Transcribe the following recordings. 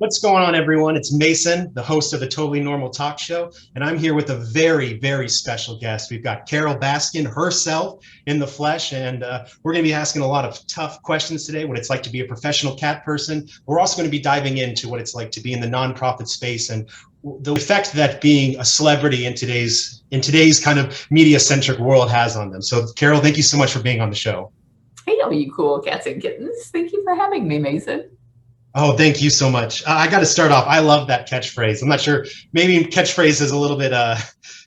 What's going on, everyone? It's Mason, the host of the Totally Normal Talk Show, and I'm here with a very, very special guest. We've got Carole Baskin herself in the flesh, and we're going to be asking a lot of tough questions today, what it's like to be a professional cat person. We're also going to be diving into what it's like to be in the nonprofit space and the effect that being a celebrity in today's kind of media-centric world has on them. So, Carole, thank you so much for being on the show. Hey, all you cool cats and kittens. Thank you for having me, Mason. Oh, thank you so much. I got to start off. I love that catchphrase. I'm not sure, maybe catchphrase is a little bit,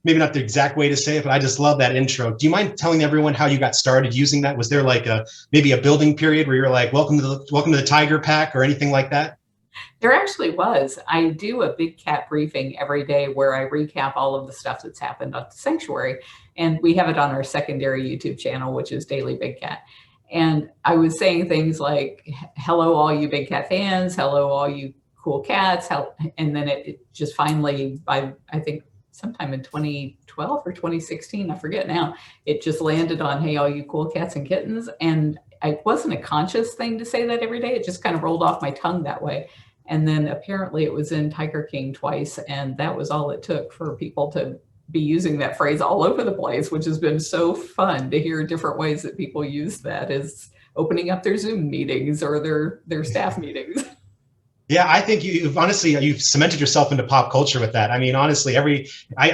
maybe not the exact way to say it, but I just love that intro. Do you mind telling everyone how you got started using that? Was there like maybe a building period where you're like, welcome to the Tiger Pack or anything like that? There actually was. I do a big cat briefing every day where I recap all of the stuff that's happened at the sanctuary. And we have it on our secondary YouTube channel, which is Daily Big Cat. And I was saying things like, hello, all you big cat fans. Hello, all you cool cats. And then it just finally, I think sometime in 2012 or 2016, I forget now, it just landed on, hey, all you cool cats and kittens. And it wasn't a conscious thing to say that every day. It just kind of rolled off my tongue that way. And then apparently it was in Tiger King twice. And that was all it took for people to be using that phrase all over the place, which has been so fun to hear different ways that people use that as opening up their Zoom meetings or their staff meetings. Yeah, I think you've cemented yourself into pop culture with that. I mean, honestly, I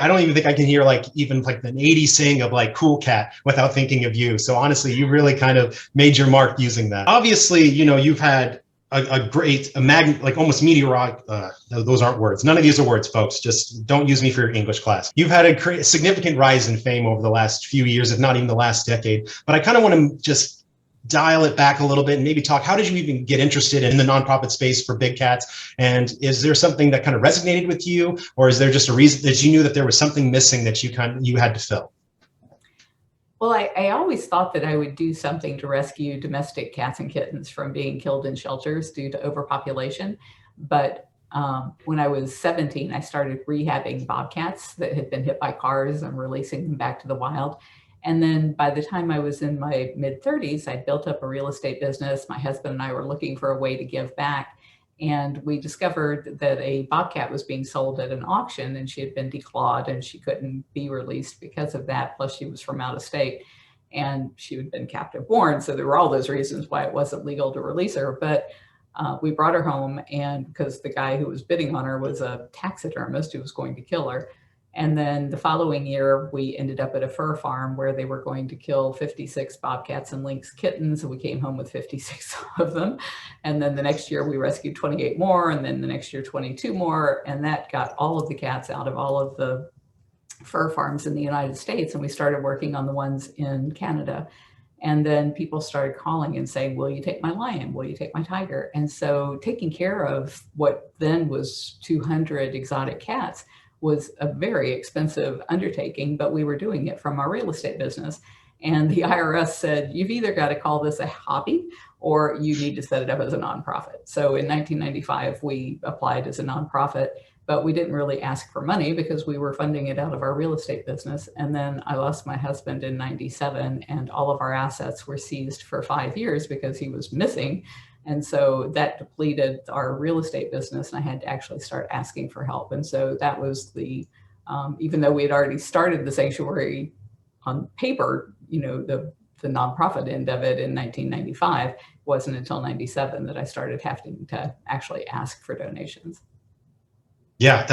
don't even think I can hear even like an 80s sing of like cool cat without thinking of you. So honestly, you really kind of made your mark using that. Obviously, you've had like almost meteoric, those aren't words. None of these are words, folks. Just don't use me for your English class. You've had a significant rise in fame over the last few years, if not even the last decade. But I kind of want to just dial it back a little bit and maybe talk, how did you even get interested in the nonprofit space for big cats? And is there something that kind of resonated with you? Or is there just a reason that you knew that there was something missing that you had to fill? Well, I always thought that I would do something to rescue domestic cats and kittens from being killed in shelters due to overpopulation. But when I was 17, I started rehabbing bobcats that had been hit by cars and releasing them back to the wild. And then by the time I was in my mid-30s, I built up a real estate business. My husband and I were looking for a way to give back. And we discovered that a bobcat was being sold at an auction and she had been declawed and she couldn't be released because of that. Plus she was from out of state and she had been captive born. So there were all those reasons why it wasn't legal to release her. But we brought her home, and because the guy who was bidding on her was a taxidermist who was going to kill her. And then the following year, we ended up at a fur farm where they were going to kill 56 bobcats and lynx kittens. And we came home with 56 of them. And then the next year we rescued 28 more. And then the next year, 22 more. And that got all of the cats out of all of the fur farms in the United States. And we started working on the ones in Canada. And then people started calling and saying, will you take my lion? Will you take my tiger? And so taking care of what then was 200 exotic cats was a very expensive undertaking, but we were doing it from our real estate business. And the IRS said, you've either got to call this a hobby or you need to set it up as a nonprofit. So in 1995, we applied as a nonprofit, but we didn't really ask for money because we were funding it out of our real estate business. And then I lost my husband in 97 and all of our assets were seized for 5 years because he was missing. And so that depleted our real estate business and I had to actually start asking for help. And so that was even though we had already started the sanctuary on paper, the nonprofit end of it in 1995, it wasn't until 97 that I started having to actually ask for donations. Yeah,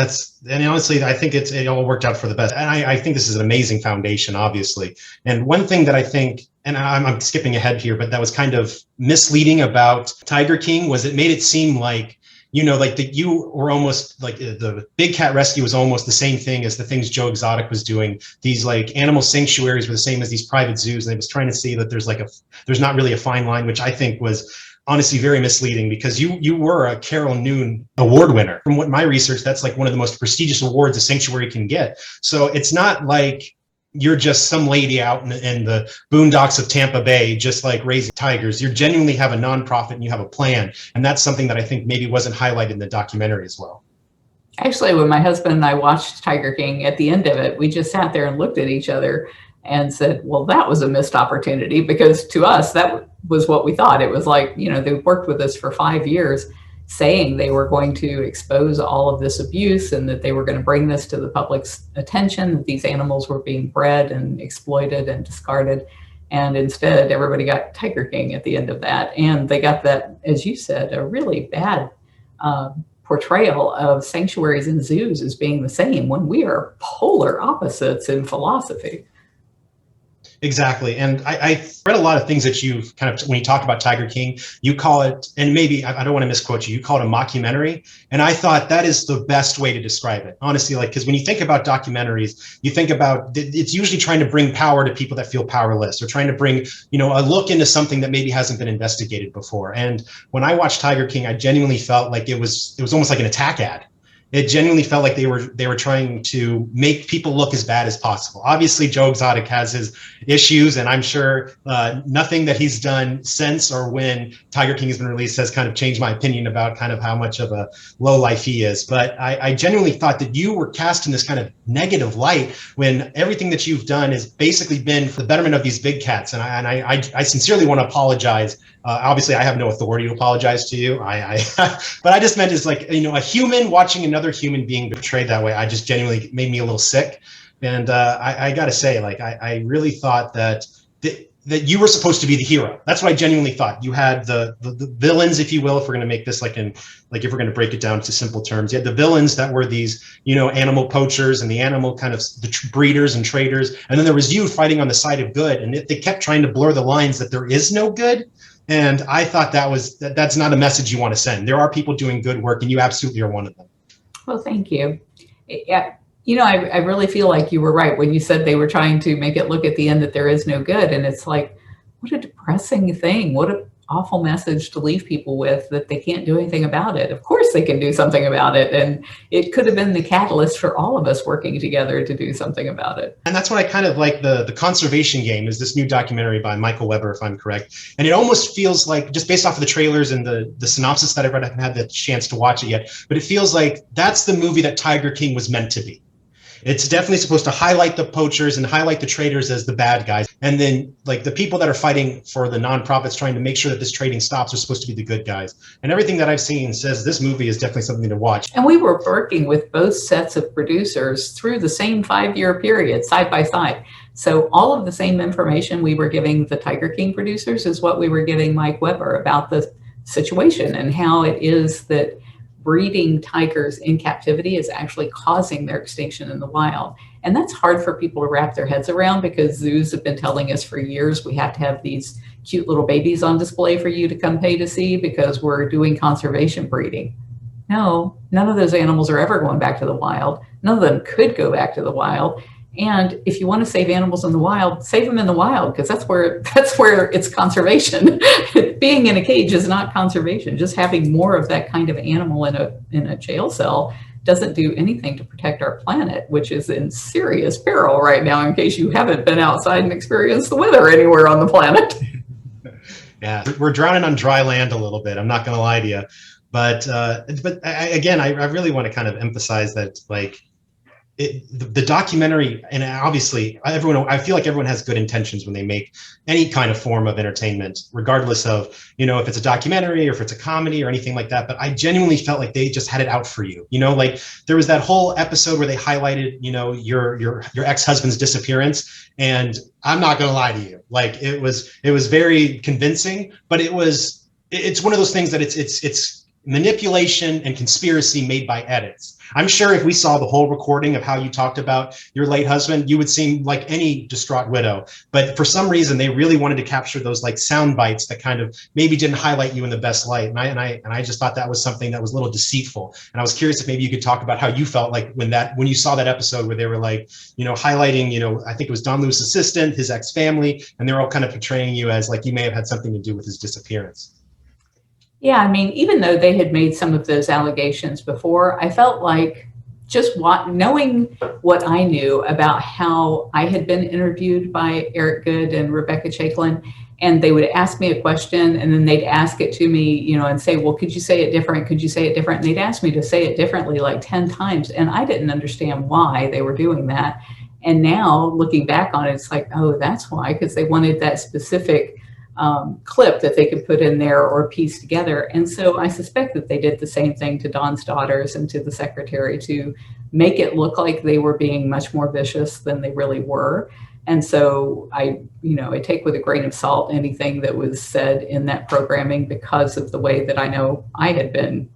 and honestly, I think it all worked out for the best. And I think this is an amazing foundation, obviously. And one thing that I think, and I'm skipping ahead here, but that was kind of misleading about Tiger King was it made it seem like, that you were almost like the big cat rescue was almost the same thing as the things Joe Exotic was doing. These like animal sanctuaries were the same as these private zoos. And it was trying to say that there's not really a fine line, which I think was honestly very misleading because you were a Carole Noon award winner. From what my research, that's like one of the most prestigious awards a sanctuary can get. So it's not like you're just some lady out in the boondocks of Tampa Bay, just like raising tigers. You genuinely have a nonprofit and you have a plan. And that's something that I think maybe wasn't highlighted in the documentary as well. Actually, when my husband and I watched Tiger King, at the end of it, we just sat there and looked at each other and said, well, that was a missed opportunity, because to us, that was what we thought. It was like, they worked with us for 5 years. saying they were going to expose all of this abuse and that they were going to bring this to the public's attention, that these animals were being bred and exploited and discarded. And instead, everybody got Tiger King at the end of that. And they got that, as you said, a really bad portrayal of sanctuaries and zoos as being the same when we are polar opposites in philosophy. Exactly. And I read a lot of things that you've kind of, when you talk about Tiger King, you call it, and maybe I don't want to misquote you, you call it a mockumentary. And I thought that is the best way to describe it, honestly, like, because when you think about documentaries, you think about, it's usually trying to bring power to people that feel powerless, or trying to bring, a look into something that maybe hasn't been investigated before. And when I watched Tiger King, I genuinely felt like it was almost like an attack ad. It genuinely felt like they were trying to make people look as bad as possible. Obviously, Joe Exotic has his issues, and I'm sure nothing that he's done since or when Tiger King has been released has kind of changed my opinion about kind of how much of a lowlife he is. But I genuinely thought that you were cast in this kind of negative light when everything that you've done has basically been for the betterment of these big cats. And I sincerely want to apologize. Obviously, I have no authority to apologize to you. But I just meant as like, a human watching another human being betrayed that way. I just genuinely made me a little sick. And I got to say, like, I really thought that you were supposed to be the hero. That's what I genuinely thought. You had the villains, if you will, if we're going to make this if we're going to break it down to simple terms. You had the villains that were these, animal poachers and the animal kind of the breeders and traders. And then there was you fighting on the side of good. And they kept trying to blur the lines that there is no good. And I thought that's not a message you want to send. There are people doing good work, and you absolutely are one of them. Well, thank you. Yeah. I really feel like you were right when you said they were trying to make it look at the end that there is no good. And it's like, what a depressing thing. What an awful message to leave people with, that they can't do anything about it. Of course they can do something about it. And it could have been the catalyst for all of us working together to do something about it. And that's what I kind of like. The Conservation Game is this new documentary by Michael Weber, if I'm correct. And it almost feels like, just based off of the trailers and the synopsis that I've read, I haven't had the chance to watch it yet, but it feels like that's the movie that Tiger King was meant to be. It's definitely supposed to highlight the poachers and highlight the traders as the bad guys. And then like the people that are fighting for the nonprofits trying to make sure that this trading stops are supposed to be the good guys. And everything that I've seen says this movie is definitely something to watch. And we were working with both sets of producers through the same 5-year period, side by side. So all of the same information we were giving the Tiger King producers is what we were giving Mike Weber about the situation and how it is that breeding tigers in captivity is actually causing their extinction in the wild. And that's hard for people to wrap their heads around, because zoos have been telling us for years we have to have these cute little babies on display for you to come pay to see because we're doing conservation breeding. No, none of those animals are ever going back to the wild. None of them could go back to the wild. And if you want to save animals in the wild, save them in the wild, because that's where it's conservation. Being in a cage is not conservation. Just having more of that kind of animal in a jail cell doesn't do anything to protect our planet, which is in serious peril right now, in case you haven't been outside and experienced the weather anywhere on the planet. Yeah, we're drowning on dry land a little bit. I'm not going to lie to you. But I really want to kind of emphasize that, like, the documentary, and obviously I feel like everyone has good intentions when they make any kind of form of entertainment, regardless of, if it's a documentary or if it's a comedy or anything like that. But I genuinely felt like they just had it out for you. Like there was that whole episode where they highlighted, your ex-husband's disappearance. And I'm not going to lie to you. Like it was very convincing, but it's one of those things that it's manipulation and conspiracy made by edits. I'm sure if we saw the whole recording of how you talked about your late husband, you would seem like any distraught widow. But for some reason, they really wanted to capture those like sound bites that kind of maybe didn't highlight you in the best light. And I just thought that was something that was a little deceitful. And I was curious if maybe you could talk about how you felt like when you saw that episode where they were like, highlighting, I think it was Don Lewis's assistant, his ex-family, and they're all kind of portraying you as like you may have had something to do with his disappearance. Yeah, I mean, even though they had made some of those allegations before, I felt like just knowing what I knew about how I had been interviewed by Eric Good and Rebecca Chaiklin, and they would ask me a question and then they'd ask it to me, and say, well, could you say it different? Could you say it different? And they'd ask me to say it differently like 10 times. And I didn't understand why they were doing that. And now looking back on it, it's like, oh, that's why, because they wanted that specific clip that they could put in there or piece together. And so I suspect that they did the same thing to Don's daughters and to the secretary to make it look like they were being much more vicious than they really were. And so I take with a grain of salt anything that was said in that programming because of the way that I know I had been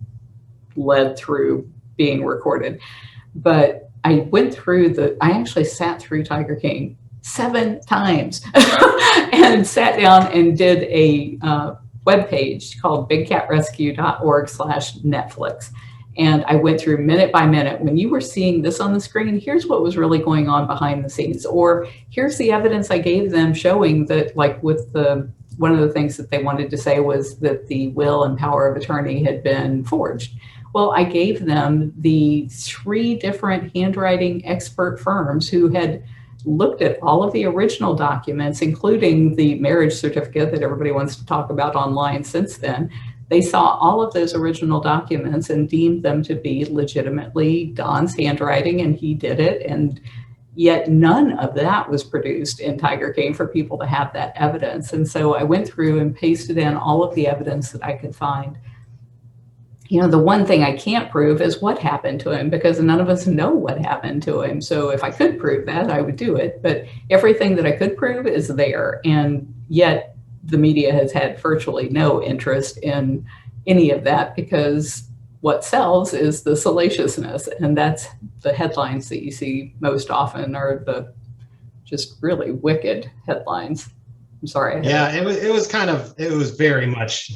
led through being recorded. But I actually sat through Tiger King 7 times and sat down and did a webpage called bigcatrescue.org/Netflix. And I went through minute by minute. When you were seeing this on the screen, here's what was really going on behind the scenes. Or here's the evidence I gave them showing that, like with one of the things that they wanted to say was that the will and power of attorney had been forged. Well, I gave them the 3 different handwriting expert firms who had looked at all of the original documents, including the marriage certificate that everybody wants to talk about online since then. They saw all of those original documents and deemed them to be legitimately Don's handwriting, and he did it. And yet none of that was produced in Tiger King for people to have that evidence. And so I went through and pasted in all of the evidence that I could find. The one thing I can't prove is what happened to him, because none of us know what happened to him. So if I could prove that, I would do it. But everything that I could prove is there. And yet the media has had virtually no interest in any of that, because what sells is the salaciousness. And that's the headlines that you see most often are the just really wicked headlines. I'm sorry. Yeah, it was very much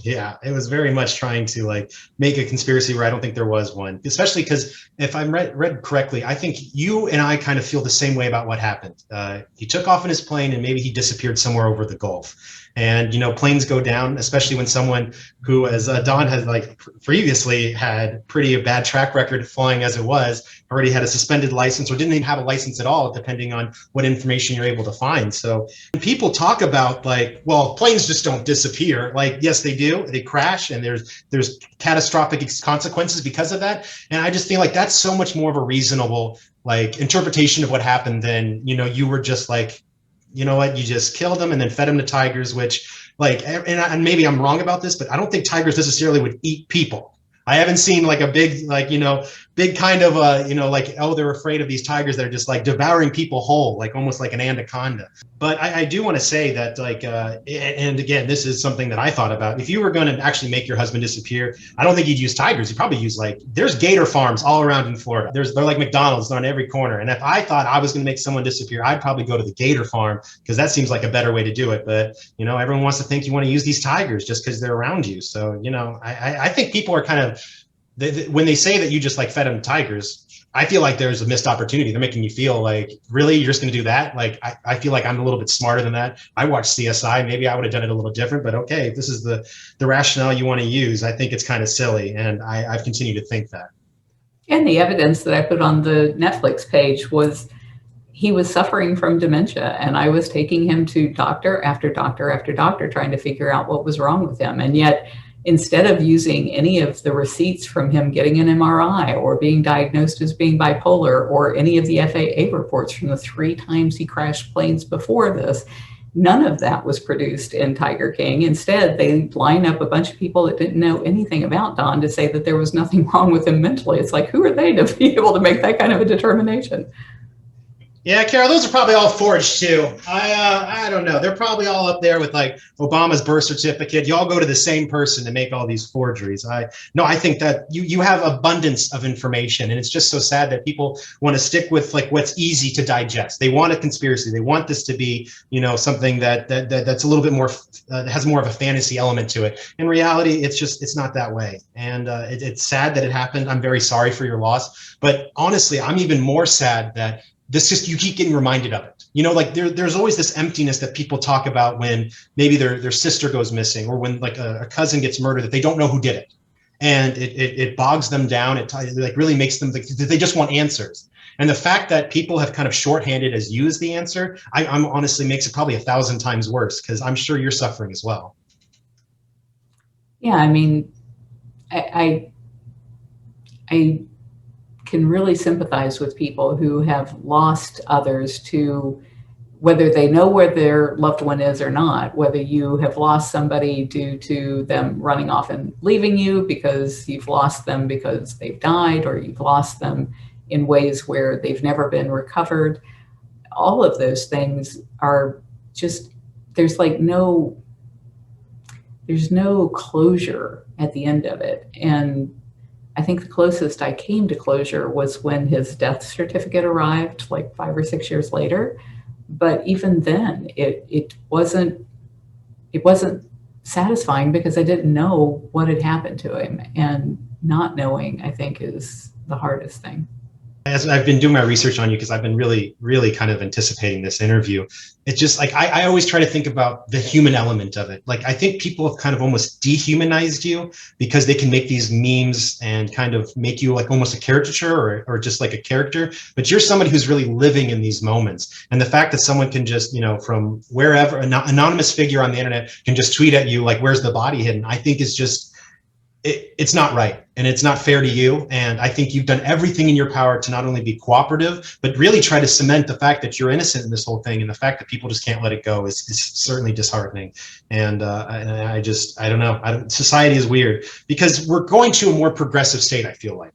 trying to like make a conspiracy where I don't think there was one, especially because if I read correctly, I think you and I kind of feel the same way about what happened. He took off in his plane and maybe he disappeared somewhere over the Gulf. And, planes go down, especially when someone who, as Don has like previously had pretty a bad track record flying as it was, already had a suspended license or didn't even have a license at all, depending on what information you're able to find. So when people talk about like, well, planes just don't disappear. Like, yes, they do. They crash and there's catastrophic consequences because of that. And I just feel like that's so much more of a reasonable like interpretation of what happened than, you were just like, you know what, you just killed them and then fed them to tigers, which like, and maybe I'm wrong about this, but I don't think tigers necessarily would eat people. I haven't seen like a big, like, big kind of, like, oh, they're afraid of these tigers that are just like devouring people whole, like almost like an anaconda. But I do want to say that like, and again, this is something that I thought about. If you were going to actually make your husband disappear, I don't think you'd use tigers. You'd probably use like, there's gator farms all around in Florida. They're like McDonald's on every corner. And if I thought I was going to make someone disappear, I'd probably go to the gator farm because that seems like a better way to do it. But, everyone wants to think you want to use these tigers just because they're around you. So, I think people are kind of, when they say that you just like fed them tigers, I feel like there's a missed opportunity. They're making you feel like, really, you're just going to do that? Like, I feel like I'm a little bit smarter than that. I watched CSI. Maybe I would have done it a little different, but okay, if this is the rationale you want to use, I think it's kind of silly. And I've continued to think that. And the evidence that I put on the Netflix page was he was suffering from dementia, and I was taking him to doctor after doctor after doctor trying to figure out what was wrong with him. And yet, instead of using any of the receipts from him getting an MRI or being diagnosed as being bipolar or any of the FAA reports from the 3 times he crashed planes before this, none of that was produced in Tiger King. Instead, they line up a bunch of people that didn't know anything about Don to say that there was nothing wrong with him mentally. It's like, who are they to be able to make that kind of a determination? Yeah, Carol, those are probably all forged too. I don't know. They're probably all up there with like Obama's birth certificate. You all go to the same person to make all these forgeries. I think that you have abundance of information, and it's just so sad that people want to stick with like what's easy to digest. They want a conspiracy. They want this to be, something that's a little bit more, has more of a fantasy element to it. In reality, it's not that way. And it's sad that it happened. I'm very sorry for your loss. But honestly, I'm even more sad that you keep getting reminded of it. Like there's always this emptiness that people talk about when maybe their sister goes missing or when like a cousin gets murdered that they don't know who did it. And it bogs them down. It like really makes them, they just want answers. And the fact that people have kind of shorthanded as you as the answer, I'm honestly makes it probably 1,000 times worse, because I'm sure you're suffering as well. Yeah, I mean, I can really sympathize with people who have lost others to whether they know where their loved one is or not, whether you have lost somebody due to them running off and leaving you because you've lost them because they've died, or you've lost them in ways where they've never been recovered. All of those things are just, there's no closure at the end of it. And I think the closest I came to closure was when his death certificate arrived, like 5 or 6 years later. But even then, it wasn't satisfying because I didn't know what had happened to him. And not knowing, I think, is the hardest thing. As I've been doing my research on you, because I've been really, really kind of anticipating this interview, it's just like I always try to think about the human element of it. Like, I think people have kind of almost dehumanized you because they can make these memes and kind of make you like almost a caricature or just like a character. But you're somebody who's really living in these moments. And the fact that someone can just, from wherever, an anonymous figure on the internet can just tweet at you like, where's the body hidden? I think is just, it's not right, and it's not fair to you. And I think you've done everything in your power to not only be cooperative, but really try to cement the fact that you're innocent in this whole thing. And the fact that people just can't let it go is certainly disheartening. And I don't know. Society is weird because we're going to a more progressive state. I feel like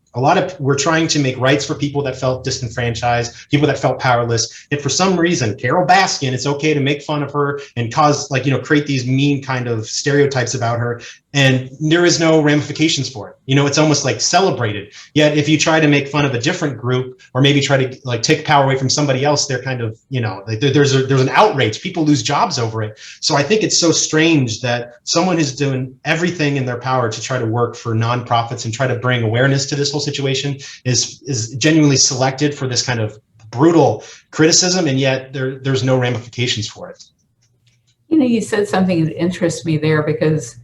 we're trying to make rights for people that felt disenfranchised, people that felt powerless. And for some reason, Carole Baskin, it's okay to make fun of her and create these mean kind of stereotypes about her. And there is no ramifications for it. It's almost like celebrated. Yet if you try to make fun of a different group or maybe try to like take power away from somebody else, they're kind of, there's an outrage. People lose jobs over it. So I think it's so strange that someone is doing everything in their power to try to work for nonprofits and try to bring awareness to this whole situation is genuinely selected for this kind of brutal criticism. And yet there's no ramifications for it. You said something that interests me there, because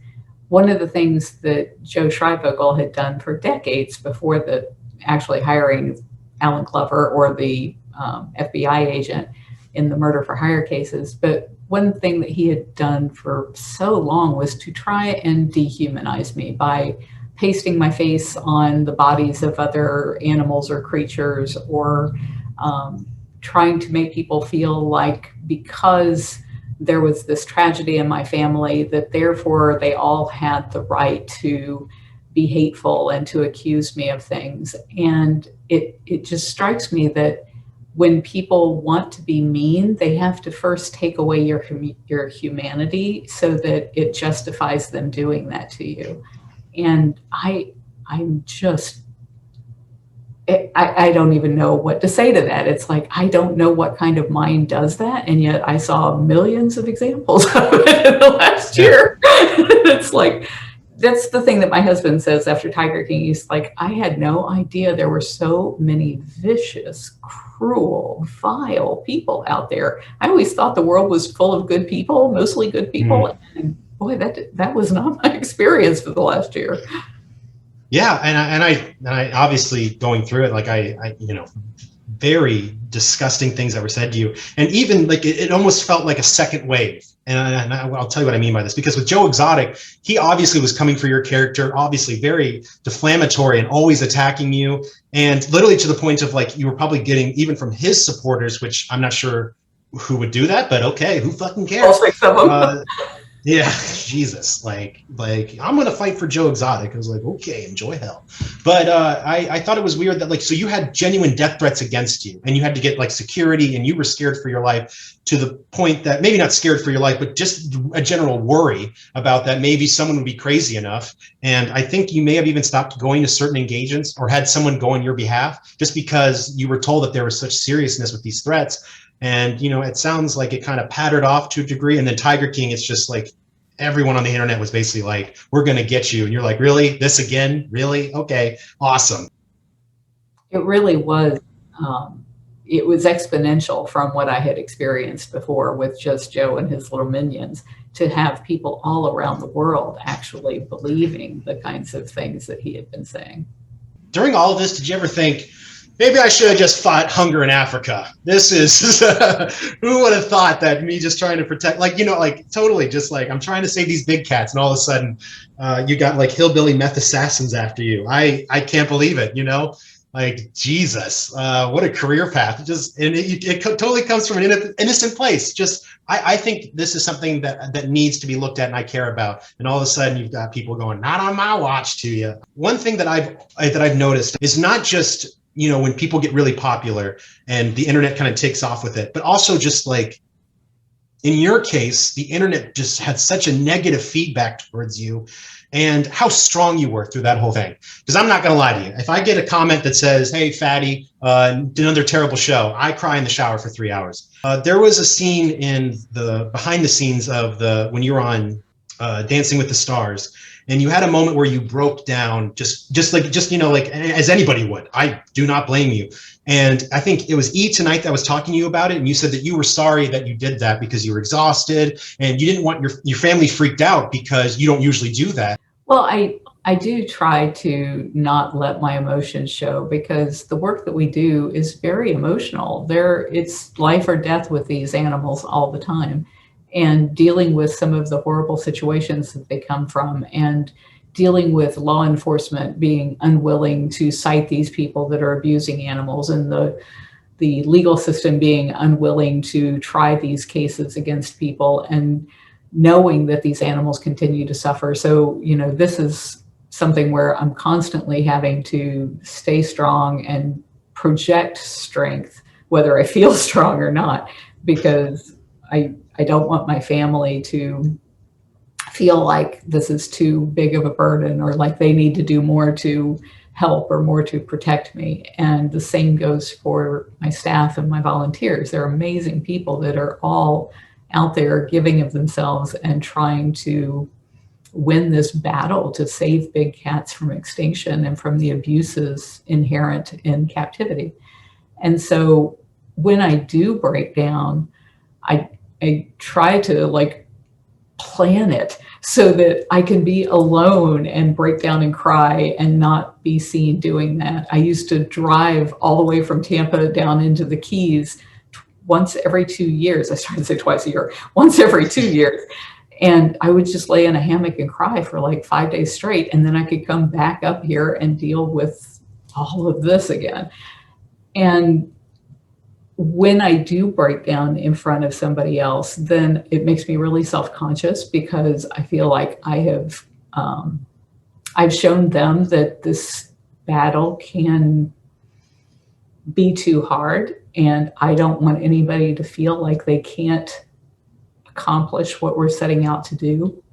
one of the things that Joe Schreibvogel had done for decades before actually hiring Alan Glover or the FBI agent in the murder for hire cases, but one thing that he had done for so long was to try and dehumanize me by pasting my face on the bodies of other animals or creatures, or trying to make people feel like because there was this tragedy in my family that therefore they all had the right to be hateful and to accuse me of things. And it just strikes me that when people want to be mean, they have to first take away your humanity so that it justifies them doing that to you. And I'm just, I don't even know what to say to that. It's like, I don't know what kind of mind does that. And yet I saw millions of examples of it in the last year. It's like, that's the thing that my husband says after Tiger King. He's like, I had no idea there were so many vicious, cruel, vile people out there. I always thought the world was full of good people, mostly good people. And boy, that was not my experience for the last year. Yeah, and I obviously going through it, like I very disgusting things that were said to you, and even like it almost felt like a second wave. And I'll tell you what I mean by this, because with Joe Exotic, he obviously was coming for your character, obviously very deflammatory and always attacking you, and literally to the point of like you were probably getting even from his supporters, which I'm not sure who would do that, but okay, who fucking cares? All 6 of them. Yeah, Jesus, like I'm gonna fight for Joe Exotic. I was like, okay, enjoy hell. But I thought it was weird that like, so you had genuine death threats against you, and you had to get like security, and you were scared for your life to the point that maybe not scared for your life, but just a general worry about that maybe someone would be crazy enough. And I think you may have even stopped going to certain engagements or had someone go on your behalf just because you were told that there was such seriousness with these threats. And, it sounds like it kind of pattered off to a degree. And then Tiger King, it's just like everyone on the internet was basically like, we're going to get you. And you're like, really? This again? Really? Okay, awesome. It really was. It was exponential from what I had experienced before with just Joe and his little minions, to have people all around the world actually believing the kinds of things that he had been saying. During all of this, did you ever think, maybe I should have just fought hunger in Africa? This is, who would have thought that me just trying to protect, totally just like, I'm trying to save these big cats, and all of a sudden you got like hillbilly meth assassins after you. I can't believe it, Like, Jesus, what a career path. It totally comes from an innocent place. I think this is something that needs to be looked at and I care about. And all of a sudden you've got people going, not on my watch to you. One thing that I've noticed is not just, when people get really popular and the internet kind of takes off with it, but also just like, in your case, the internet just had such a negative feedback towards you and how strong you were through that whole thing. Because I'm not going to lie to you. If I get a comment that says, hey, fatty, another terrible show, I cry in the shower for 3 hours. There was a scene in the behind the scenes of when you were on Dancing with the Stars, and you had a moment where you broke down just as anybody would. I do not blame you. And I think it was Tonight that was talking to you about it, and you said that you were sorry that you did that because you were exhausted and you didn't want your family freaked out because you don't usually do that. Well, I do try to not let my emotions show because the work that we do is very emotional. It's life or death with these animals all the time, and dealing with some of the horrible situations that they come from, and dealing with law enforcement being unwilling to cite these people that are abusing animals, and the legal system being unwilling to try these cases against people, and knowing that these animals continue to suffer. So, this is something where I'm constantly having to stay strong and project strength, whether I feel strong or not, because I don't want my family to feel like this is too big of a burden, or like they need to do more to help or more to protect me. And the same goes for my staff and my volunteers. They're amazing people that are all out there giving of themselves and trying to win this battle to save big cats from extinction and from the abuses inherent in captivity. And so when I do break down, I try to plan it so that I can be alone and break down and cry and not be seen doing that. I used to drive all the way from Tampa down into the Keys once every 2 years. I started to say twice a year, once every 2 years. And I would just lay in a hammock and cry for 5 days straight. And then I could come back up here and deal with all of this again. And when I do break down in front of somebody else, then it makes me really self-conscious, because I feel like I've shown them that this battle can be too hard, and I don't want anybody to feel like they can't accomplish what we're setting out to do.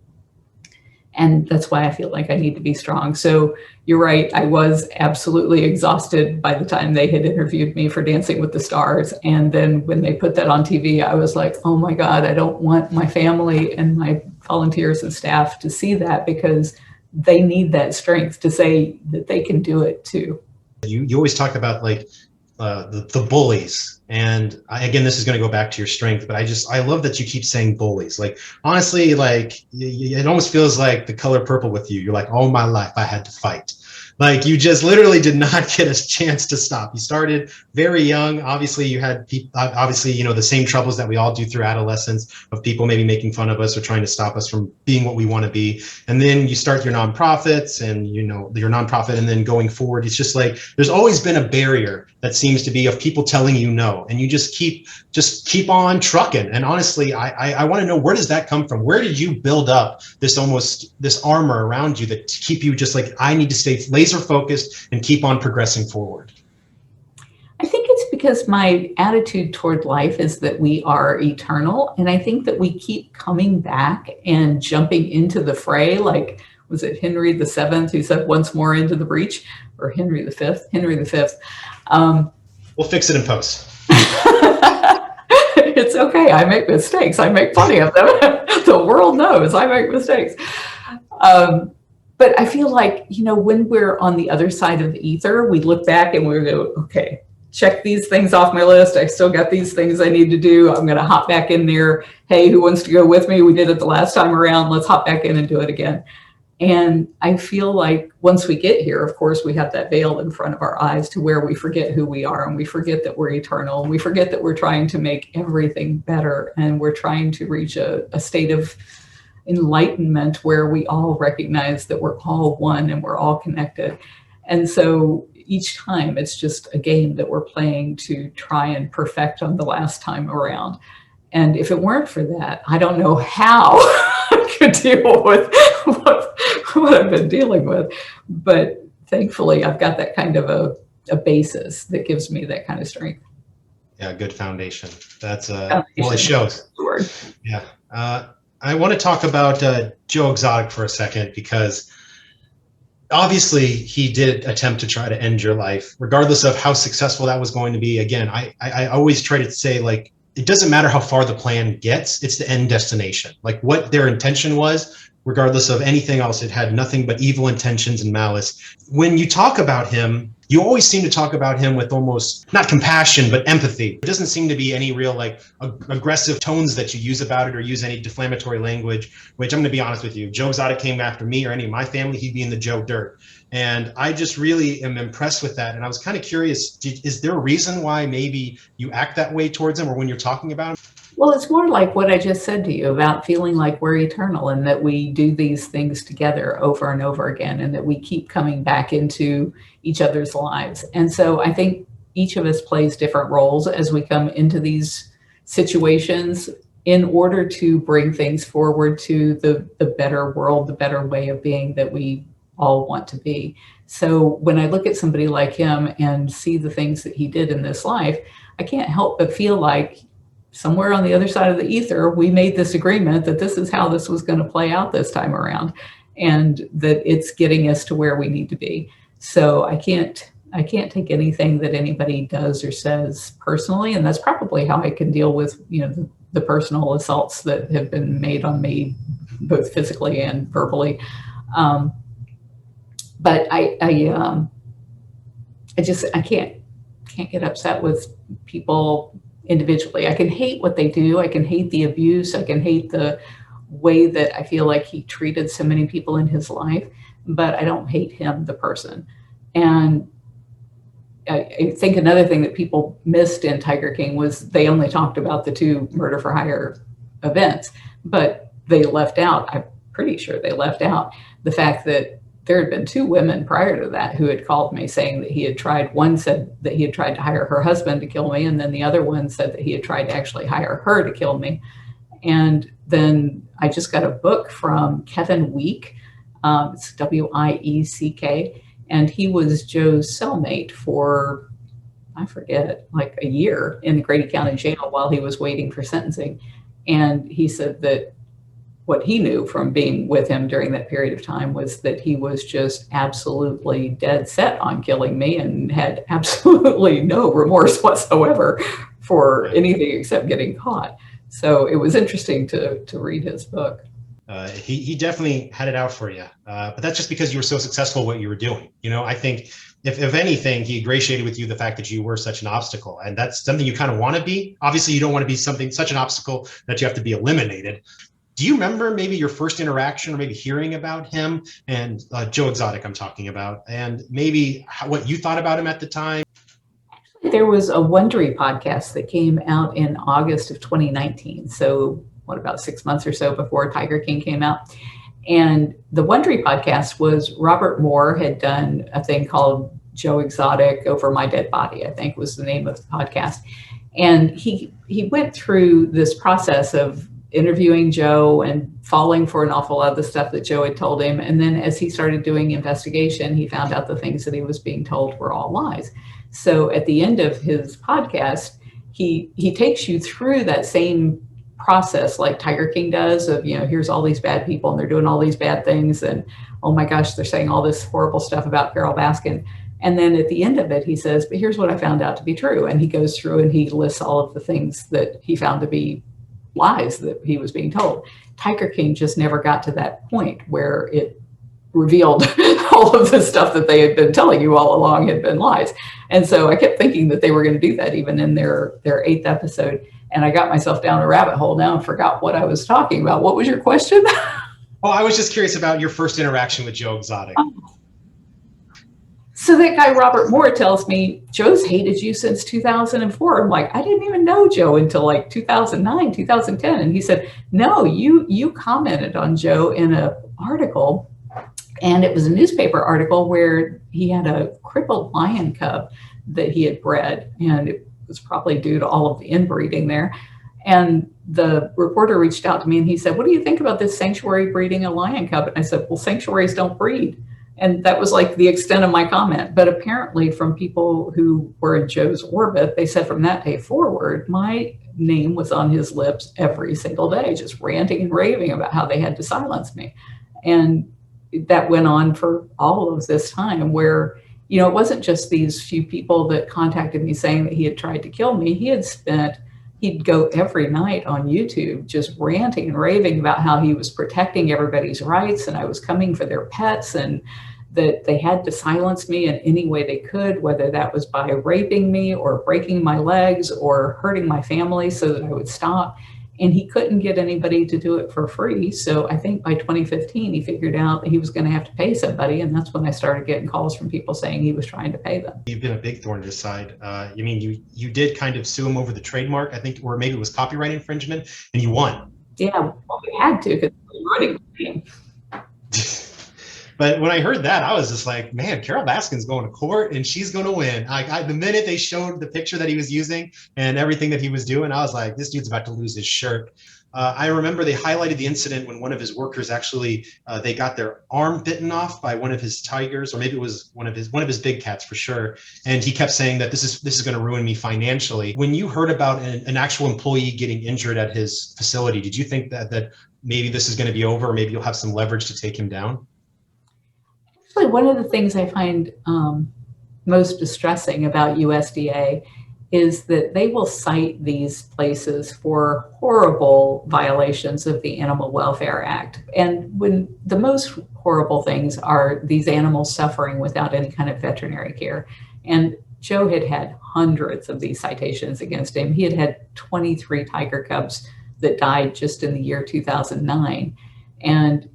And that's why I feel like I need to be strong. So you're right. I was absolutely exhausted by the time they had interviewed me for Dancing with the Stars. And then when they put that on TV, I was like, oh my God, I don't want my family and my volunteers and staff to see that, because they need that strength to say that they can do it too. You always talk about the bullies. And again, this is going to go back to your strength, but I love that you keep saying bullies. Honestly, it almost feels like The Color Purple with you. You're like, all my life I had to fight. You just literally did not get a chance to stop. You started very young. Obviously, you had the same troubles that we all do through adolescence, of people maybe making fun of us or trying to stop us from being what we want to be. And then you start your nonprofits and, your nonprofit, and then going forward, it's just there's always been a barrier that seems to be of people telling you no. And you just keep on trucking. And honestly, I want to know, where does that come from? Where did you build up this armor around you that keep you just I need to stay laser focused and keep on progressing forward? I think it's because my attitude toward life is that we are eternal. And I think that we keep coming back and jumping into the fray. Was it Henry VII who said, once more into the breach? Or Henry V? Henry V. We'll fix it in post. It's okay. I make mistakes. I make plenty of them. The world knows I make mistakes. But I feel like, when we're on the other side of the ether, we look back and we go, okay, check these things off my list. I still got these things I need to do. I'm going to hop back in there. Hey, who wants to go with me? We did it the last time around. Let's hop back in and do it again. And I feel like once we get here, of course, we have that veil in front of our eyes to where we forget who we are, and we forget that we're eternal, and we forget that we're trying to make everything better, and we're trying to reach a state of enlightenment where we all recognize that we're all one and we're all connected. And so, each time it's just a game that we're playing to try and perfect on the last time around. And if it weren't for that, I don't know how I could deal with what I've been dealing with. But thankfully, I've got that kind of a basis that gives me that kind of strength. Yeah, good foundation. That's Foundation. well, it shows. Word. Yeah. I want to talk about Joe Exotic for a second, because obviously he did attempt to try to end your life, regardless of how successful that was going to be. Again, I always try to say, like, it doesn't matter how far the plan gets, it's the end destination. Like, what their intention was, regardless of anything else, it had nothing but evil intentions and malice. When you talk about him, you always seem to talk about him with almost not compassion, but empathy. There doesn't seem to be any real like aggressive tones that you use about it, or use any defamatory language, which I'm going to be honest with you. Joe Exotic came after me or any of my family, he'd be in the Joe dirt. And I just really am impressed with that. And I was kind of curious, is there a reason why maybe you act that way towards him, or when you're talking about him? Well, it's more like what I just said to you about feeling like we're eternal, and that we do these things together over and over again, and that we keep coming back into each other's lives. And so I think each of us plays different roles as we come into these situations in order to bring things forward to the better world, the better way of being that we all want to be. So when I look at somebody like him and see the things that he did in this life, I can't help but feel like somewhere on the other side of the ether, we made this agreement that this is how this was going to play out this time around, and that it's getting us to where we need to be. So I can't take anything that anybody does or says personally, and that's probably how I can deal with, the personal assaults that have been made on me, both physically and verbally. But I can't get upset with people individually. I can hate what they do. I can hate the abuse. I can hate the way that I feel like he treated so many people in his life, but I don't hate him, the person. And I think another thing that people missed in Tiger King was they only talked about the 2 murder for hire events, but they left out, I'm pretty sure they left out the fact that there had been 2 women prior to that who had called me saying that he had tried. One said that he had tried to hire her husband to kill me, and then the other one said that he had tried to actually hire her to kill me. And then I just got a book from Kevin Week. It's Wieck, and he was Joe's cellmate for, I forget, like a year in the Grady County Jail while he was waiting for sentencing. And he said that what he knew from being with him during that period of time was that he was just absolutely dead set on killing me and had absolutely no remorse whatsoever for anything except getting caught. So it was interesting to read his book. He definitely had it out for you, but that's just because you were so successful at what you were doing. I think if anything, he ingratiated with you the fact that you were such an obstacle, and that's something you kind of want to be. Obviously, you don't want to be such an obstacle that you have to be eliminated. Do you remember maybe your first interaction, or maybe hearing about him and Joe Exotic I'm talking about, and maybe what you thought about him at the time? There was a Wondery podcast that came out in August of 2019. So about 6 months or so before Tiger King came out. And the Wondery podcast was Robert Moore had done a thing called Joe Exotic Over My Dead Body, I think was the name of the podcast. And he went through this process of interviewing Joe and falling for an awful lot of the stuff that Joe had told him. And then as he started doing investigation, he found out the things that he was being told were all lies. So at the end of his podcast, he takes you through that same process like Tiger King does of, here's all these bad people and they're doing all these bad things. And oh my gosh, they're saying all this horrible stuff about Carole Baskin. And then at the end of it, he says, but here's what I found out to be true. And he goes through and he lists all of the things that he found to be lies that he was being told. Tiger King just never got to that point where it revealed all of the stuff that they had been telling you all along had been lies. And so I kept thinking that they were going to do that even in their 8th episode. And I got myself down a rabbit hole now and forgot what I was talking about. What was your question? Oh, I was just curious about your first interaction with Joe Exotic. So that guy, Robert Moore, tells me, Joe's hated you since 2004. I'm like, I didn't even know Joe until like 2009, 2010. And he said, no, you commented on Joe in an article And it was a newspaper article where he had a crippled lion cub that he had bred, and it was probably due to all of the inbreeding there. And the reporter reached out to me and he said, "What do you think about this sanctuary breeding a lion cub?" And I said, "Well, sanctuaries don't breed." And that was like the extent of my comment. But apparently, from people who were in Joe's orbit, they said from that day forward, my name was on his lips every single day, just ranting and raving about how they had to silence me. And that went on for all of this time, where, you know, it wasn't just these few people that contacted me saying that he had tried to kill me. He'd go every night on YouTube just ranting and raving about how he was protecting everybody's rights and I was coming for their pets, and that they had to silence me in any way they could, whether that was by raping me or breaking my legs or hurting my family so that I would stop. And he couldn't get anybody to do it for free. So I think by 2015, he figured out that he was going to have to pay somebody. And that's when I started getting calls from people saying he was trying to pay them. You've been a big thorn in his side. You mean you did kind of sue him over the trademark, I think, or maybe it was copyright infringement, and you won. Yeah, well, we had to because we were running the game. But when I heard that, I was just like, man, Carole Baskin's going to court and she's going to win. The minute they showed the picture that he was using and everything that he was doing, I was like, this dude's about to lose his shirt. I remember they highlighted the incident when one of his workers actually, they got their arm bitten off by one of his tigers, or maybe it was one of his big cats for sure. And he kept saying that this is going to ruin me financially. When you heard about an actual employee getting injured at his facility, did you think that maybe this is going to be over, or maybe you'll have some leverage to take him down? Actually, one of the things I find most distressing about USDA is that they will cite these places for horrible violations of the Animal Welfare Act. And when the most horrible things are these animals suffering without any kind of veterinary care. And Joe had had hundreds of these citations against him. He had had 23 tiger cubs that died just in the year 2009. And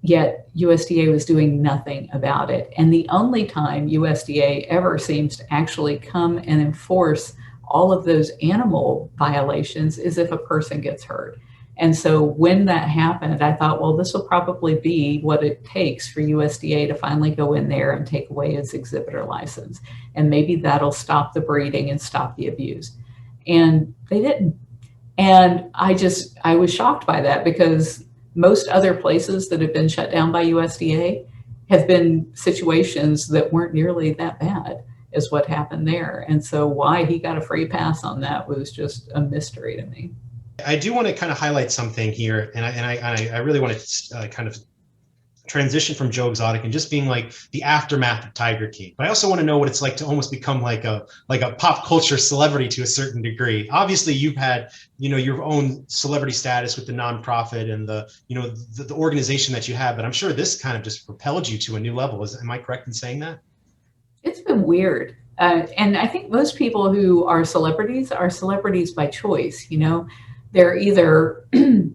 yet USDA was doing nothing about it. And the only time USDA ever seems to actually come and enforce all of those animal violations is if a person gets hurt. And so when that happened, I thought, well, this will probably be what it takes for USDA to finally go in there and take away its exhibitor license. And maybe that'll stop the breeding and stop the abuse. And they didn't. And I was shocked by that, because most other places that have been shut down by USDA have been situations that weren't nearly that bad as what happened there. And so why he got a free pass on that was just a mystery to me. I do want to kind of highlight something here, and I really want to kind of transition from Joe Exotic and just being like the aftermath of Tiger King. But I also want to know what it's like to almost become like a pop culture celebrity to a certain degree. Obviously, you've had, you know, your own celebrity status with the nonprofit and the organization that you have, but I'm sure this kind of just propelled you to a new level. Am I correct in saying that? It's been weird. And I think most people who are celebrities by choice. You know, they're either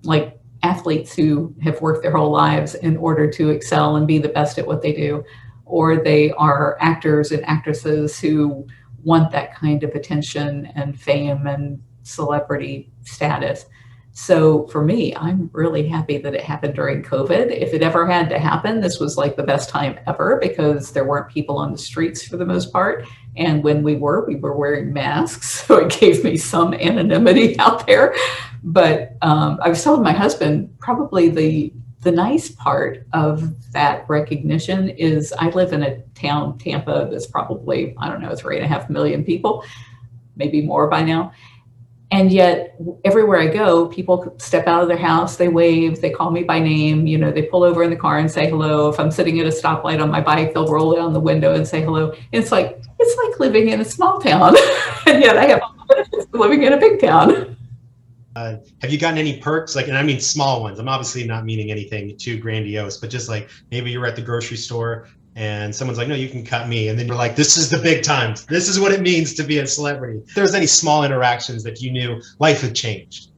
like athletes who have worked their whole lives in order to excel and be the best at what they do, or they are actors and actresses who want that kind of attention and fame and celebrity status. So for me, I'm really happy that it happened during COVID. If it ever had to happen, this was like the best time ever, because there weren't people on the streets for the most part. And when we were wearing masks. So it gave me some anonymity out there. But I was telling my husband, probably the nice part of that recognition is I live in a town, Tampa, that's probably, I don't know, 3.5 million people, maybe more by now. And yet everywhere I go, people step out of their house, they wave, they call me by name, you know, they pull over in the car and say hello. If I'm sitting at a stoplight on my bike, they'll roll down the window and say hello. It's like living in a small town. And yet I have all the benefits of living in a big town. Have you gotten any perks? Like, and I mean small ones. I'm obviously not meaning anything too grandiose, but just like maybe you're at the grocery store and someone's like, no, you can cut me. And then you're like, this is the big times. This is what it means to be a celebrity. If there's any small interactions that you knew life had changed.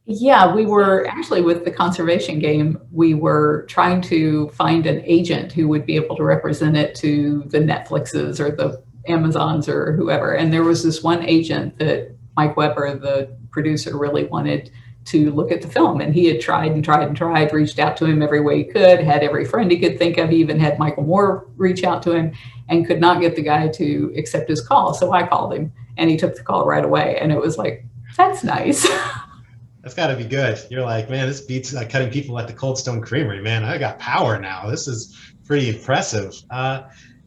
Yeah, we were actually, with the conservation game, we were trying to find an agent who would be able to represent it to the Netflixes or the Amazons or whoever. And there was this one agent that Mike Weber, the producer, really wanted to look at the film. And he had tried and tried and tried, reached out to him every way he could, had every friend he could think of. He even had Michael Moore reach out to him and could not get the guy to accept his call. So I called him and he took the call right away. And it was like, that's nice. That's got to be good. You're like, man, this beats cutting people at the Cold Stone Creamery, man. I got power now. This is pretty impressive.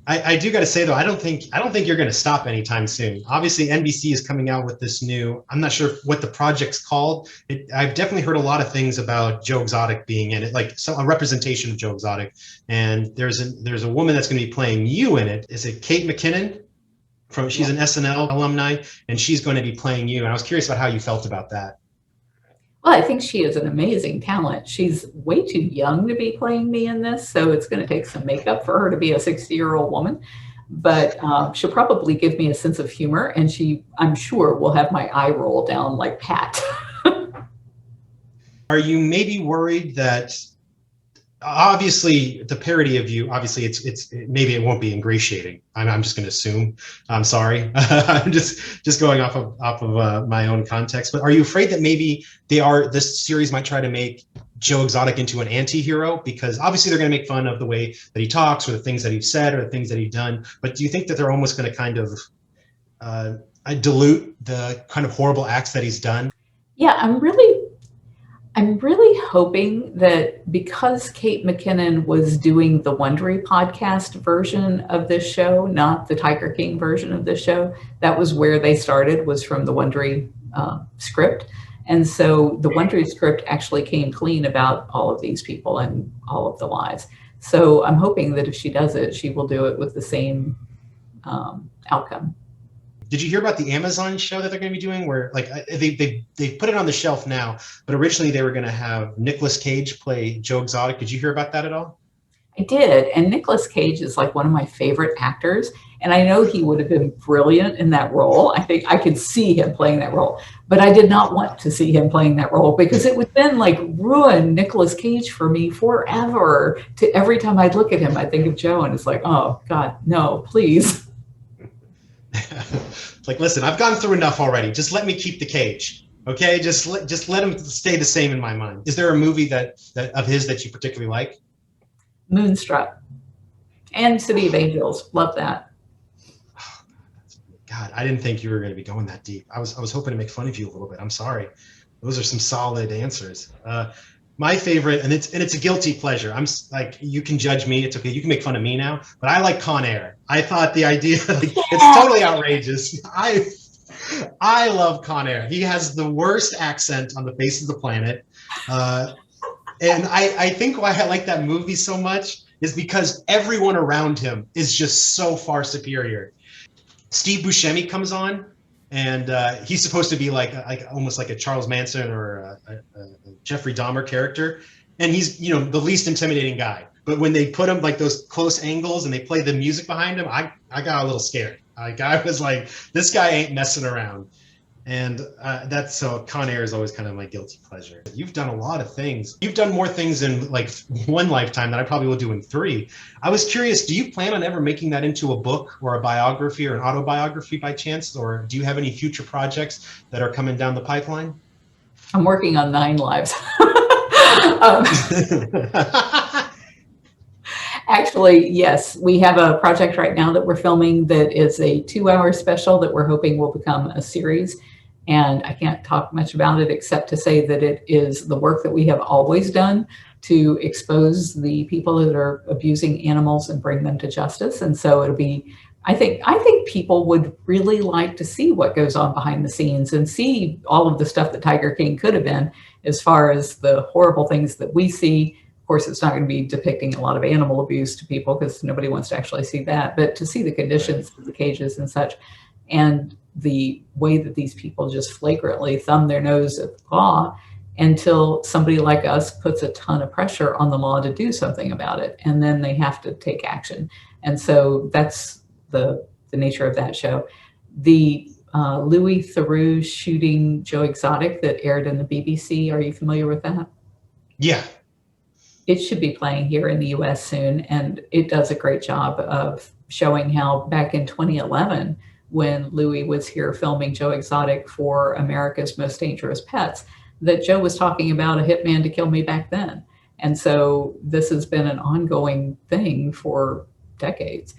I do got to say though, I don't think you're going to stop anytime soon. Obviously, NBC is coming out with this new. I'm not sure what the project's called. I've definitely heard a lot of things about Joe Exotic being in it, like a representation of Joe Exotic. And there's a woman that's going to be playing you in it. Is it Kate McKinnon? She's an SNL alumni, and she's going to be playing you. And I was curious about how you felt about that. Well, I think she is an amazing talent. She's way too young to be playing me in this, so it's going to take some makeup for her to be a 60-year-old woman. But she'll probably give me a sense of humor, and I'm sure, will have my eye roll down like Pat. Are you maybe worried that, obviously, the parody of you, obviously, it's maybe it won't be ingratiating. I'm just going to assume. I'm sorry. I'm just going off of my own context. But are you afraid that maybe this series might try to make Joe Exotic into an anti-hero? Because obviously they're going to make fun of the way that he talks or the things that he's said or the things that he's done. But do you think that they're almost going to kind of dilute the kind of horrible acts that he's done? Yeah, I'm really hoping that because Kate McKinnon was doing the Wondery podcast version of this show, not the Tiger King version of this show, that was where they started, was from the Wondery script. And so the Wondery script actually came clean about all of these people and all of the lies. So I'm hoping that if she does it, she will do it with the same outcome. Did you hear about the Amazon show that they're going to be doing where like they put it on the shelf now, but originally they were going to have Nicolas Cage play Joe Exotic. Did you hear about that at all? I did. And Nicolas Cage is like one of my favorite actors. And I know he would have been brilliant in that role. I think I could see him playing that role, but I did not want to see him playing that role because it would then like ruin Nicolas Cage for me forever. Every time I'd look at him, I'd think of Joe and it's like, oh God, no, please. Like, listen, I've gone through enough already. Just let me keep the cage. Okay, just let him stay the same in my mind. Is there a movie that of his that you particularly like? Moonstruck and City of Angels. Love that. God, I didn't think you were going to be going that deep. I was hoping to make fun of you a little bit. I'm sorry. Those are some solid answers. My favorite, and it's a guilty pleasure. I'm like, you can judge me. It's okay. You can make fun of me now, but I like Con Air. I thought the idea, like, it's totally outrageous. I love Con Air. He has the worst accent on the face of the planet. And I think why I like that movie so much is because everyone around him is just so far superior. Steve Buscemi comes on, and he's supposed to be like almost like a Charles Manson or a Jeffrey Dahmer character, and he's the least intimidating guy. But when they put him like those close angles and they play the music behind him, I got a little scared. I was like, this guy ain't messing around. And so Con Air is always kind of my guilty pleasure. You've done a lot of things. You've done more things in like one lifetime than I probably will do in 3. I was curious, do you plan on ever making that into a book or a biography or an autobiography by chance? Or do you have any future projects that are coming down the pipeline? I'm working on 9 lives. Actually, yes, we have a project right now that we're filming that is a 2-hour special that we're hoping will become a series. And I can't talk much about it except to say that it is the work that we have always done to expose the people that are abusing animals and bring them to justice. And so it'll be, I think people would really like to see what goes on behind the scenes and see all of the stuff that Tiger King could have been as far as the horrible things that we see. Of course, it's not going to be depicting a lot of animal abuse to people because nobody wants to actually see that, but to see the conditions of the cages and such, and the way that these people just flagrantly thumb their nose at the law until somebody like us puts a ton of pressure on the law to do something about it. And then they have to take action. And so that's the nature of that show. The Louis Theroux shooting Joe Exotic that aired in the BBC, are you familiar with that? Yeah. It should be playing here in the US soon, and it does a great job of showing how back in 2011, when Louis was here filming Joe Exotic for America's Most Dangerous Pets, that Joe was talking about a hitman to kill me back then. And so this has been an ongoing thing for decades.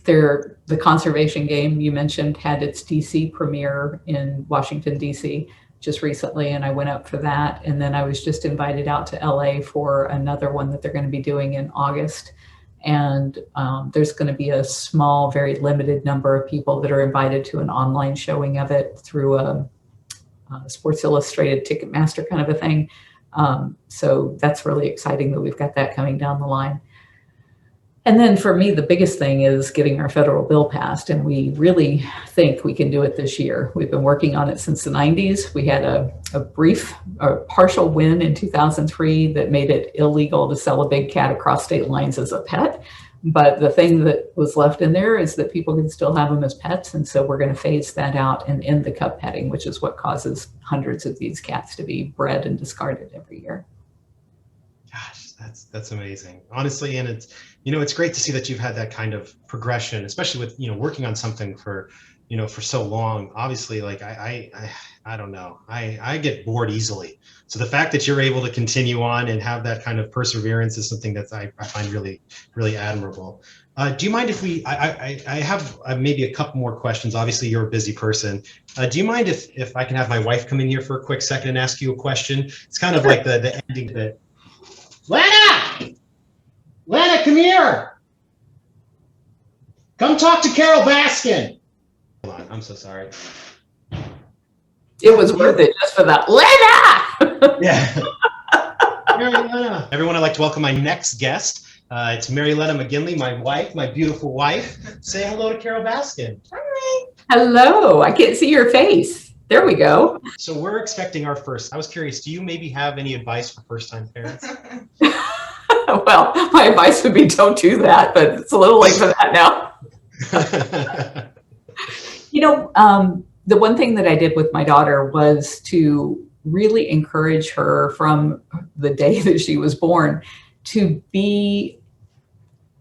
The conservation game you mentioned had its DC premiere in Washington, DC just recently, and I went up for that. And then I was just invited out to LA for another one that they're going to be doing in August. And there's going to be a small, very limited number of people that are invited to an online showing of it through a Sports Illustrated Ticketmaster kind of a thing. So that's really exciting that we've got that coming down the line. And then for me, the biggest thing is getting our federal bill passed. And we really think we can do it this year. We've been working on it since the 90s. We had a partial win in 2003 that made it illegal to sell a big cat across state lines as a pet. But the thing that was left in there is that people can still have them as pets. And so we're going to phase that out and end the cub petting, which is what causes hundreds of these cats to be bred and discarded every year. Gosh, that's amazing, honestly. And it's great to see that you've had that kind of progression, especially with, working on something for so long. Obviously, like I don't know, I get bored easily. So the fact that you're able to continue on and have that kind of perseverance is something that I find really, really admirable. Do you mind if I have maybe a couple more questions? Obviously, you're a busy person. Do you mind if I can have my wife come in here for a quick second and ask you a question? It's kind of like the ending bit. Lana, come here. Come talk to Carole Baskin. Hold on, I'm so sorry. It was worth it just for that. Lana! Yeah. Mary Lena. Everyone, I'd like to welcome my next guest. It's Mary Lena McGinley, my wife, my beautiful wife. Say hello to Carole Baskin. Hi. Hello. I can't see your face. There we go. So we're expecting our first. I was curious, do you maybe have any advice for first-time parents? Well, my advice would be don't do that, but it's a little late for that now. The one thing that I did with my daughter was to really encourage her from the day that she was born to be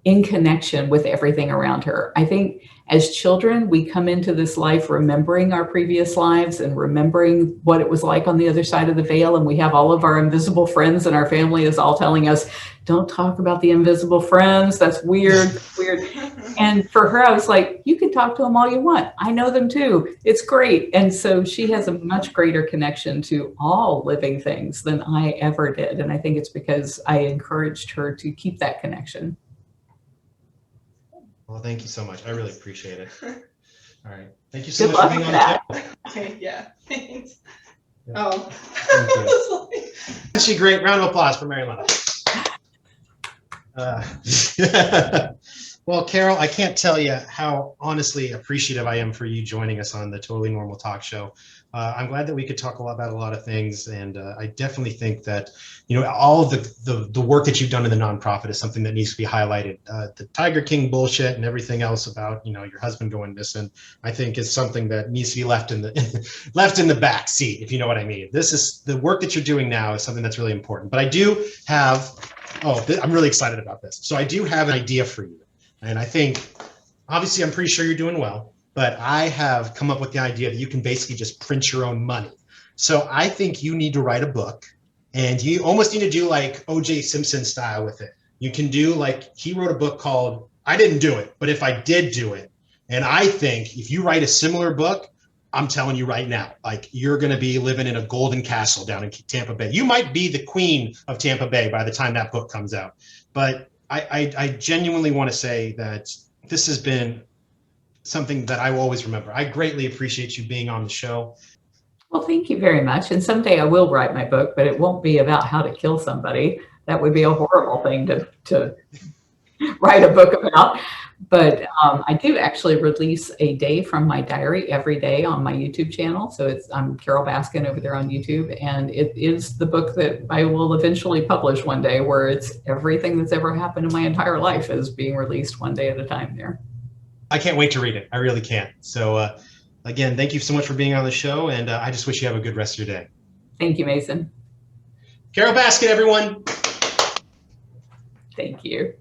in connection with everything around her. I think as children, we come into this life remembering our previous lives and remembering what it was like on the other side of the veil. And we have all of our invisible friends, and our family is all telling us, don't talk about the invisible friends. That's weird. That's weird. And for her, I was like, you can talk to them all you want. I know them too. It's great. And so she has a much greater connection to all living things than I ever did. And I think it's because I encouraged her to keep that connection. Well, thank you so much. I really appreciate it. All right. Thank you so much for being on the show. Okay, yeah, thanks. Yeah. Oh. Thank you. Actually, great. Round of applause for Mary Lena. Well, Carole, I can't tell you how honestly appreciative I am for you joining us on the Totally Normal Talk Show. I'm glad that we could talk about a lot of things, and I definitely think that all of the work that you've done in the nonprofit is something that needs to be highlighted. The Tiger King bullshit and everything else about your husband going missing, I think is something that needs to be left in the back seat, if you know what I mean. This is the work that you're doing now is something that's really important. But I do have I'm really excited about this. So I do have an idea for you. And I think, obviously, I'm pretty sure you're doing well, but I have come up with the idea that you can basically just print your own money. So I think you need to write a book, and you almost need to do like O.J. Simpson style with it. You can do like, he wrote a book called, I Didn't Do It, but If I Did Do It. And I think if you write a similar book, I'm telling you right now, like you're going to be living in a golden castle down in Tampa Bay. You might be the queen of Tampa Bay by the time that book comes out. But I genuinely want to say that this has been something that I will always remember. I greatly appreciate you being on the show. Well, thank you very much. And someday I will write my book, but it won't be about how to kill somebody. That would be a horrible thing to write a book about. But I do actually release a day from my diary every day on my YouTube channel. So I'm Carole Baskin over there on YouTube. And it is the book that I will eventually publish one day, where it's everything that's ever happened in my entire life is being released one day at a time there. I can't wait to read it. I really can't. So again, thank you so much for being on the show. And I just wish you have a good rest of your day. Thank you, Mason. Carole Baskin, everyone. Thank you.